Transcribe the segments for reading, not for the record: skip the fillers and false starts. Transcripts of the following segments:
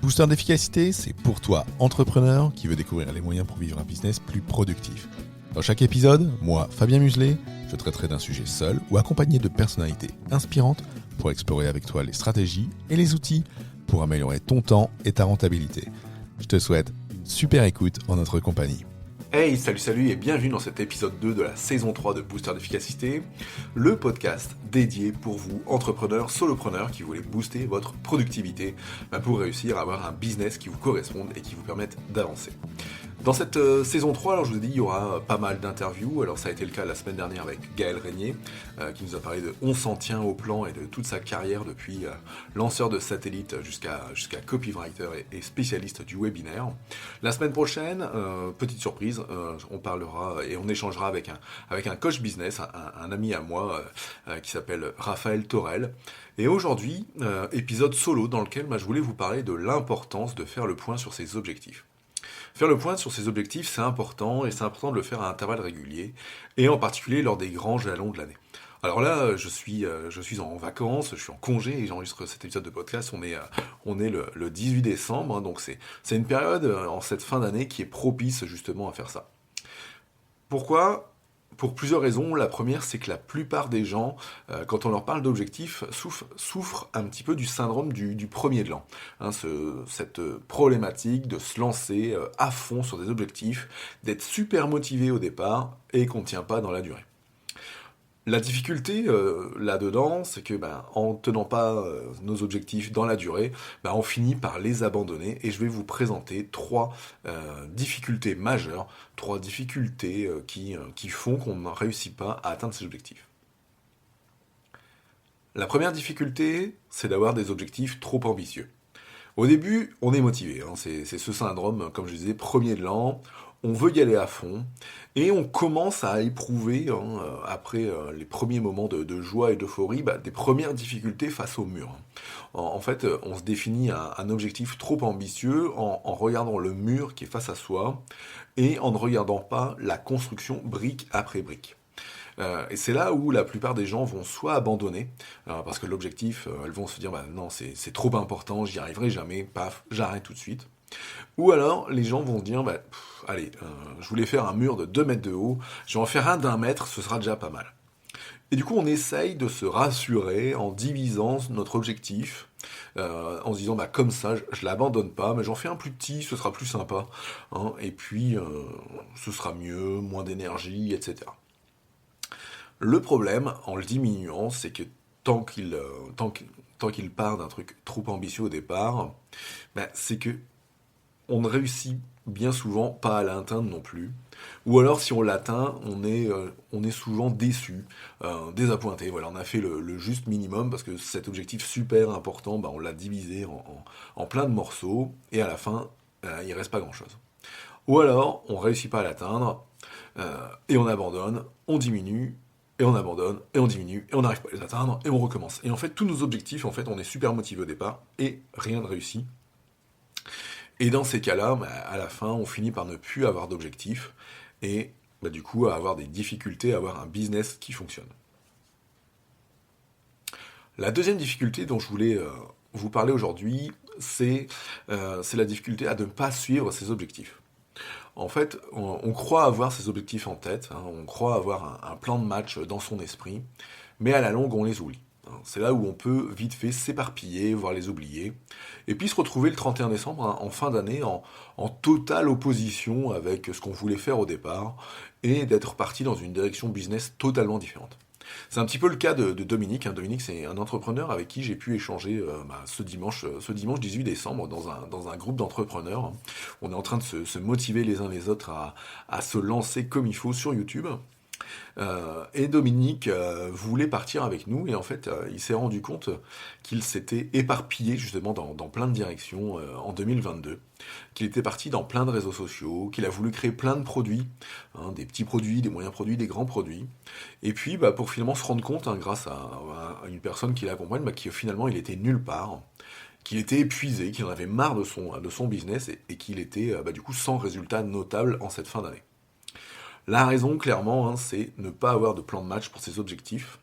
Booster d'efficacité, c'est pour toi, entrepreneur, qui veut découvrir les moyens pour vivre un business plus productif. Dans chaque épisode, moi, Fabien Muselet, je traiterai d'un sujet seul ou accompagné de personnalités inspirantes pour explorer avec toi les stratégies et les outils pour améliorer ton temps et ta rentabilité. Je te souhaite une super écoute en notre compagnie. Hey, salut et bienvenue dans cet épisode 2 de la saison 3 de Booster d'efficacité, le podcast dédié pour vous, entrepreneurs, solopreneurs qui voulez booster votre productivité pour réussir à avoir un business qui vous corresponde et qui vous permette d'avancer. Dans cette saison 3, alors je vous ai dit, il y aura pas mal d'interviews. Alors ça a été le cas la semaine dernière avec Gaël Régnier, qui nous a parlé de On s'en tient au plan et de toute sa carrière depuis lanceur de satellite jusqu'à copywriter et spécialiste du webinaire. La semaine prochaine, petite surprise, on parlera et on échangera avec un coach business, un ami à moi qui s'appelle Raphaël Torel. Et aujourd'hui, épisode solo dans lequel je voulais vous parler de l'importance de faire le point sur ses objectifs. Faire le point sur ses objectifs, c'est important, et c'est important de le faire à intervalles réguliers, et en particulier lors des grands jalons de l'année. Alors là, je suis en vacances, je suis en congé, et j'enregistre cet épisode de podcast, on est le 18 décembre, donc c'est une période en cette fin d'année qui est propice justement à faire ça. Pourquoi ? Pour plusieurs raisons. La première, c'est que la plupart des gens, quand on leur parle d'objectifs, souffrent un petit peu du syndrome du premier de l'an. Cette problématique de se lancer à fond sur des objectifs, d'être super motivé au départ et qu'on ne tient pas dans la durée. La difficulté là-dedans, c'est que en tenant pas nos objectifs dans la durée, on finit par les abandonner, et je vais vous présenter trois difficultés majeures, trois difficultés qui font qu'on ne réussit pas à atteindre ses objectifs. La première difficulté, c'est d'avoir des objectifs trop ambitieux. Au début, on est motivé, c'est ce syndrome, comme je disais, premier de l'an. On veut y aller à fond, et on commence à éprouver, après les premiers moments de joie et d'euphorie, des premières difficultés face au mur. En fait, on se définit un objectif trop ambitieux en regardant le mur qui est face à soi, et en ne regardant pas la construction brique après brique. Et c'est là où la plupart des gens vont soit abandonner, parce que l'objectif, elles vont se dire non, c'est trop important, j'y arriverai jamais, paf, j'arrête tout de suite. Ou alors, les gens vont dire, allez, je voulais faire un mur de 2 mètres de haut, je vais en faire un d'1 mètre, ce sera déjà pas mal. Et du coup, on essaye de se rassurer en divisant notre objectif, en se disant, comme ça, je l'abandonne pas, mais j'en fais un plus petit, ce sera plus sympa, et puis, ce sera mieux, moins d'énergie, etc. Le problème, en le diminuant, c'est que tant qu'il part d'un truc trop ambitieux au départ, c'est que on ne réussit bien souvent pas à l'atteindre non plus. Ou alors, si on l'atteint, on est souvent déçu, désappointé. Voilà, on a fait le juste minimum parce que cet objectif super important, on l'a divisé en plein de morceaux, et à la fin, il reste pas grand-chose. Ou alors, on réussit pas à l'atteindre, et on abandonne, on diminue, et on abandonne, et on diminue, et on n'arrive pas à les atteindre, et on recommence. Et en fait, tous nos objectifs, on est super motivé au départ, et rien ne réussit. Et dans ces cas-là, à la fin, on finit par ne plus avoir d'objectifs, et du coup, à avoir des difficultés à avoir un business qui fonctionne. La deuxième difficulté dont je voulais vous parler aujourd'hui, c'est la difficulté à ne pas suivre ses objectifs. En fait, on croit avoir ses objectifs en tête, on croit avoir un plan de match dans son esprit, mais à la longue, on les oublie. C'est là où on peut vite fait s'éparpiller, voire les oublier, et puis se retrouver le 31 décembre, en fin d'année, en totale opposition avec ce qu'on voulait faire au départ, et d'être parti dans une direction business totalement différente. C'est un petit peu le cas de Dominique. Dominique, c'est un entrepreneur avec qui j'ai pu échanger ce dimanche 18 décembre dans un groupe d'entrepreneurs. On est en train de se motiver les uns les autres à se lancer comme il faut sur YouTube. Et Dominique voulait partir avec nous, et en fait il s'est rendu compte qu'il s'était éparpillé justement dans plein de directions en 2022, qu'il était parti dans plein de réseaux sociaux, qu'il a voulu créer plein de produits, des petits produits, des moyens produits, des grands produits, et puis pour finalement se rendre compte, grâce à une personne qui l'accompagne, qu'il finalement il était nulle part, qu'il était épuisé, qu'il en avait marre de son business, et qu'il était du coup sans résultat notable en cette fin d'année. La raison, clairement, c'est ne pas avoir de plan de match pour ses objectifs,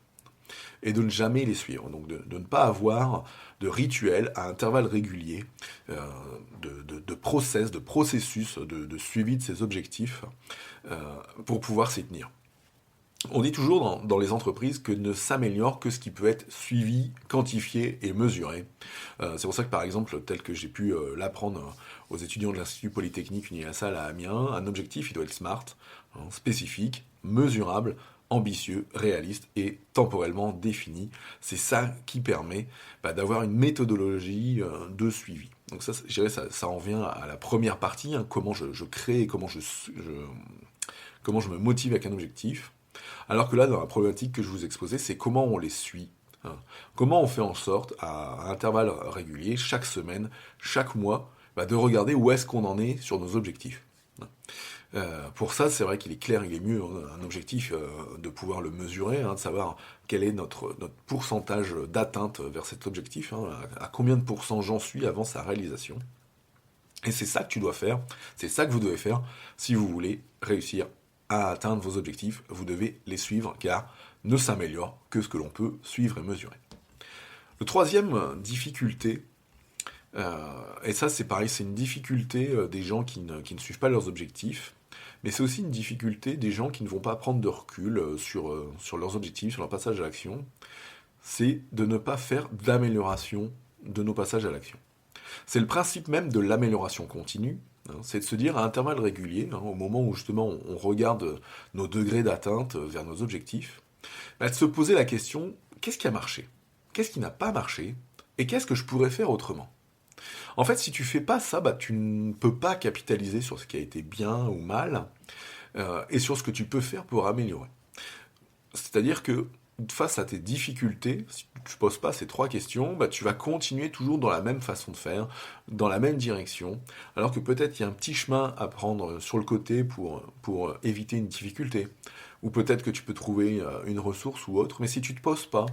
et de ne jamais les suivre. Donc de ne pas avoir de rituel à intervalles réguliers, de process, de processus de suivi de ces objectifs pour pouvoir s'y tenir. On dit toujours dans les entreprises que ne s'améliore que ce qui peut être suivi, quantifié et mesuré. C'est pour ça que par exemple, tel que j'ai pu l'apprendre aux étudiants de l'Institut Polytechnique Unilassal à Amiens, un objectif il doit être SMART, spécifique, mesurable, ambitieux, réaliste et temporellement défini. C'est ça qui permet d'avoir une méthodologie de suivi. Donc ça, je dirais, ça en vient à la première partie, comment je crée et comment je me motive avec un objectif. Alors que là, dans la problématique que je vous exposais, c'est comment on les suit. Comment on fait en sorte, à intervalles réguliers, chaque semaine, chaque mois, de regarder où est-ce qu'on en est sur nos objectifs. Pour ça, c'est vrai qu'il est clair, il est mieux, un objectif, de pouvoir le mesurer, de savoir quel est notre pourcentage d'atteinte vers cet objectif, à combien de pourcents j'en suis avant sa réalisation. Et c'est ça que tu dois faire, c'est ça que vous devez faire si vous voulez réussir à atteindre vos objectifs, vous devez les suivre car ne s'améliore que ce que l'on peut suivre et mesurer. Le troisième difficulté, et ça c'est pareil, c'est une difficulté des gens qui ne suivent pas leurs objectifs, mais c'est aussi une difficulté des gens qui ne vont pas prendre de recul sur leurs objectifs, sur leur passage à l'action, c'est de ne pas faire d'amélioration de nos passages à l'action. C'est le principe même de l'amélioration continue, c'est de se dire à intervalles réguliers, au moment où justement on regarde nos degrés d'atteinte vers nos objectifs, de se poser la question, qu'est-ce qui a marché? Qu'est-ce qui n'a pas marché? Et qu'est-ce que je pourrais faire autrement? En fait, si tu fais pas ça, tu ne peux pas capitaliser sur ce qui a été bien ou mal, et sur ce que tu peux faire pour améliorer. C'est-à-dire que face à tes difficultés, si tu ne poses pas ces trois questions, tu vas continuer toujours dans la même façon de faire, dans la même direction, alors que peut-être il y a un petit chemin à prendre sur le côté pour éviter une difficulté. Ou peut-être que tu peux trouver une ressource ou autre, mais si tu ne te poses pas,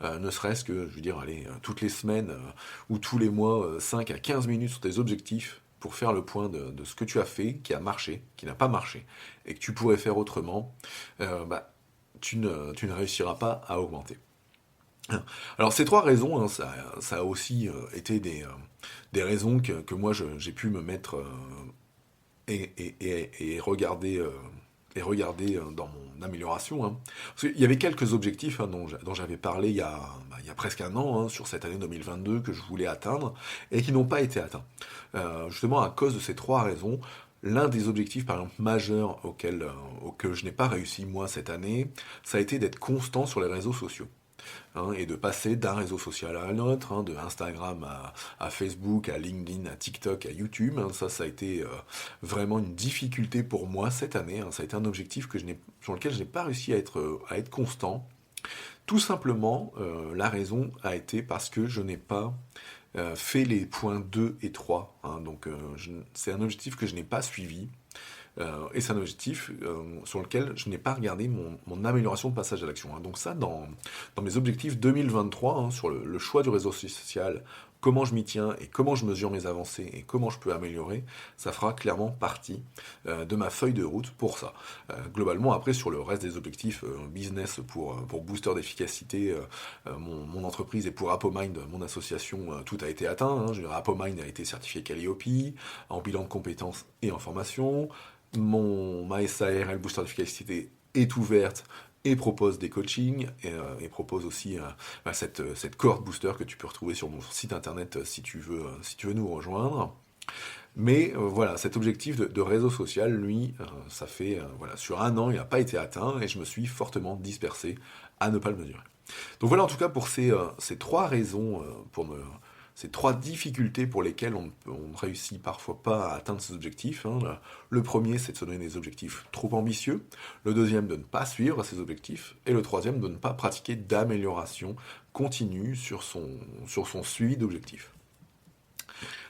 ne serait-ce que, je veux dire, toutes les semaines ou tous les mois, 5 à 15 minutes sur tes objectifs, pour faire le point de ce que tu as fait, qui a marché, qui n'a pas marché, et que tu pourrais faire autrement, tu ne réussiras pas à augmenter. Alors ces trois raisons, ça a aussi été des raisons que moi j'ai pu me mettre et regarder dans mon amélioration. Parce qu'il y avait quelques objectifs dont j'avais parlé il y a presque un an, sur cette année 2022, que je voulais atteindre, et qui n'ont pas été atteints. Justement à cause de ces trois raisons. L'un des objectifs, par exemple, majeurs auxquels je n'ai pas réussi, moi, cette année, ça a été d'être constant sur les réseaux sociaux. Et de passer d'un réseau social à un autre, de Instagram à Facebook, à LinkedIn, à TikTok, à YouTube. Ça a été vraiment une difficulté pour moi cette année. Ça a été un objectif sur lequel je n'ai pas réussi à être constant. Tout simplement, la raison a été parce que je n'ai pas fait les points 2 et 3. Donc c'est un objectif que je n'ai pas suivi. Et c'est un objectif sur lequel je n'ai pas regardé mon amélioration de passage à l'action. Donc ça, dans mes objectifs 2023, sur le choix du réseau social, comment je m'y tiens et comment je mesure mes avancées et comment je peux améliorer, ça fera clairement partie de ma feuille de route pour ça. Globalement, après, sur le reste des objectifs business pour booster d'efficacité, mon entreprise et pour ApoMind, mon association, tout a été atteint. ApoMind a été certifié Calliope, en bilan de compétences et en formation. Ma SARL Booster d'efficacité est ouverte et propose des coachings et propose aussi cette cohorte booster que tu peux retrouver sur mon site internet si tu veux nous rejoindre. Mais voilà, cet objectif de réseau social, lui, ça fait sur un an, il n'a pas été atteint et je me suis fortement dispersé à ne pas le mesurer. Donc voilà en tout cas pour ces trois raisons, ces trois difficultés pour lesquelles on ne réussit parfois pas à atteindre ses objectifs. Le premier, c'est de se donner des objectifs trop ambitieux. Le deuxième, de ne pas suivre ces objectifs. Et le troisième, de ne pas pratiquer d'amélioration continue sur son suivi d'objectifs.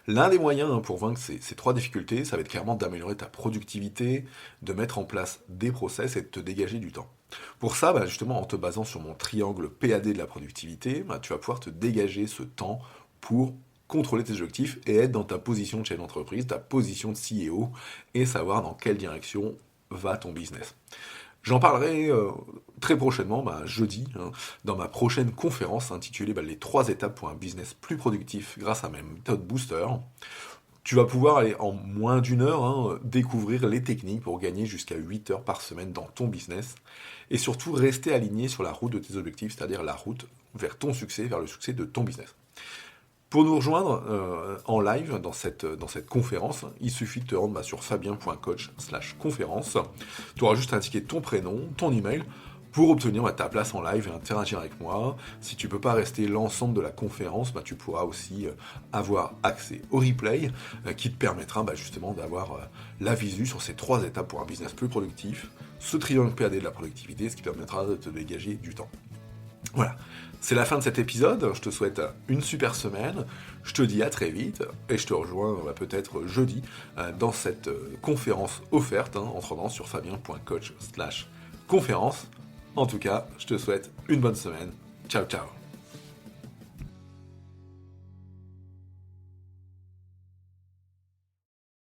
L'un des moyens pour vaincre ces trois difficultés, ça va être clairement d'améliorer ta productivité, de mettre en place des process et de te dégager du temps. Pour ça, justement, en te basant sur mon triangle PAD de la productivité, tu vas pouvoir te dégager ce temps pour contrôler tes objectifs et être dans ta position de chef d'entreprise, ta position de CEO, et savoir dans quelle direction va ton business. J'en parlerai très prochainement, jeudi, dans ma prochaine conférence intitulée les 3 étapes pour un business plus productif grâce à ma méthode Booster. Tu vas pouvoir aller en moins d'une heure découvrir les techniques pour gagner jusqu'à 8 heures par semaine dans ton business et surtout rester aligné sur la route de tes objectifs, c'est-à-dire la route vers ton succès, vers le succès de ton business. Pour nous rejoindre en live dans cette conférence, il suffit de te rendre sur fabien.coach/conférence. Tu auras juste à indiquer ton prénom, ton email, pour obtenir ta place en live et interagir avec moi. Si tu ne peux pas rester l'ensemble de la conférence, tu pourras aussi avoir accès au replay qui te permettra justement d'avoir la visu sur ces 3 étapes pour un business plus productif, ce triangle PAD de la productivité, ce qui permettra de te dégager du temps. Voilà, c'est la fin de cet épisode. Je te souhaite une super semaine. Je te dis à très vite et je te rejoins peut-être jeudi dans cette conférence offerte en te rendant sur fabien.coach/conférence. En tout cas, je te souhaite une bonne semaine. Ciao, ciao.